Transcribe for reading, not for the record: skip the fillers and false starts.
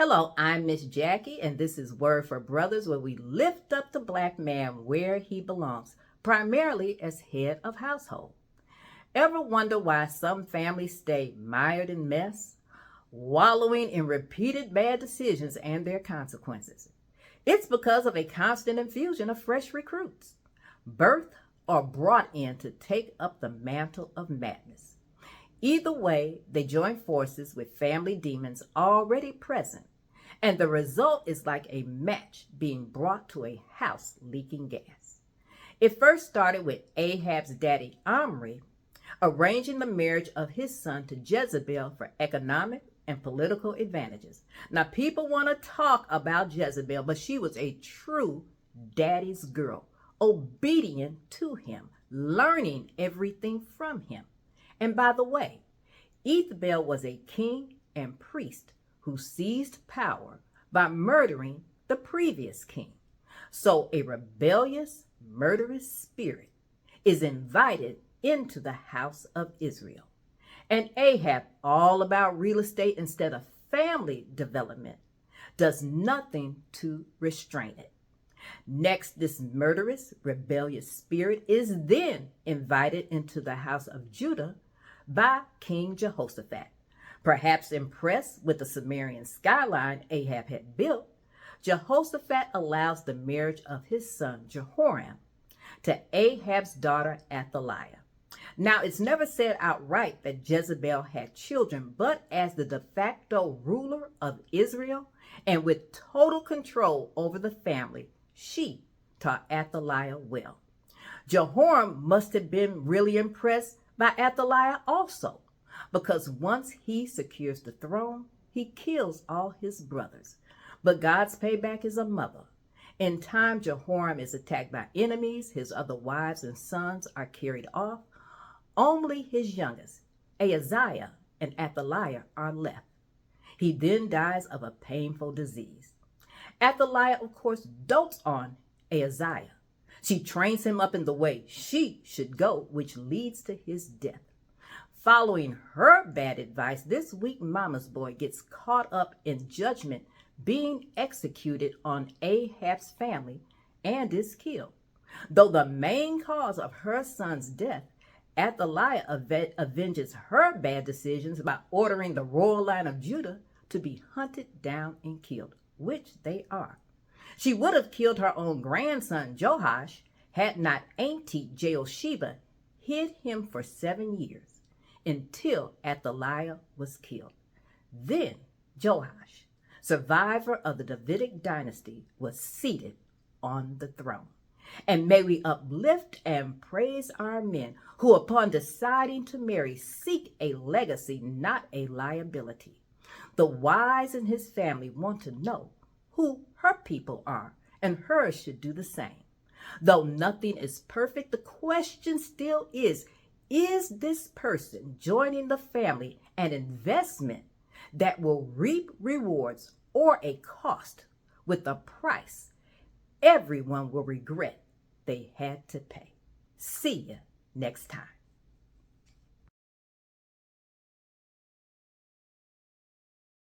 Hello, I'm Miss Jackie, and this is Word for Brothers, where we lift up the black man where he belongs, primarily as head of household. Ever wonder why some families stay mired in mess, wallowing in repeated bad decisions and their consequences? It's because of a constant infusion of fresh recruits, birthed or brought in to take up the mantle of madness. Either way, they join forces with family demons already present, and the result is like a match being brought to a house leaking gas. It first started with Ahab's daddy Omri arranging the marriage of his son to Jezebel for economic and political advantages. Now, people want to talk about Jezebel, but she was a true daddy's girl, obedient to him, learning everything from him. And by the way, Jezebel was a king and priest who seized power by murdering the previous king. So a rebellious, murderous spirit is invited into the house of Israel. And Ahab, all about real estate instead of family development, does nothing to restrain it. Next, this murderous, rebellious spirit is then invited into the house of Judah by King Jehoshaphat. Perhaps impressed with the Sumerian skyline Ahab had built, Jehoshaphat allows the marriage of his son Jehoram to Ahab's daughter Athaliah. Now, it's never said outright that Jezebel had children, but as the de facto ruler of Israel and with total control over the family, she taught Athaliah well. Jehoram must have been really impressed by Athaliah also, because once he secures the throne, he kills all his brothers. But God's payback is a mother. In time, Jehoram is attacked by enemies. His other wives and sons are carried off. Only his youngest, Ahaziah and Athaliah, are left. He then dies of a painful disease. Athaliah, of course, dotes on Ahaziah. She trains him up in the way she should go, which leads to his death. Following her bad advice, this weak mama's boy gets caught up in judgment being executed on Ahab's family and is killed. Though the main cause of her son's death, Athaliah avenges her bad decisions by ordering the royal line of Judah to be hunted down and killed, which they are. She would have killed her own grandson, Joash, had not Auntie Jehosheba hid him for 7 years until Athaliah was killed. Then Joash, survivor of the Davidic dynasty, was seated on the throne. And may we uplift and praise our men who, upon deciding to marry, seek a legacy, not a liability. The wise in his family want to know who her people are, and hers should do the same. Though nothing is perfect, the question still is this person joining the family an investment that will reap rewards or a cost with a price everyone will regret they had to pay? See you next time.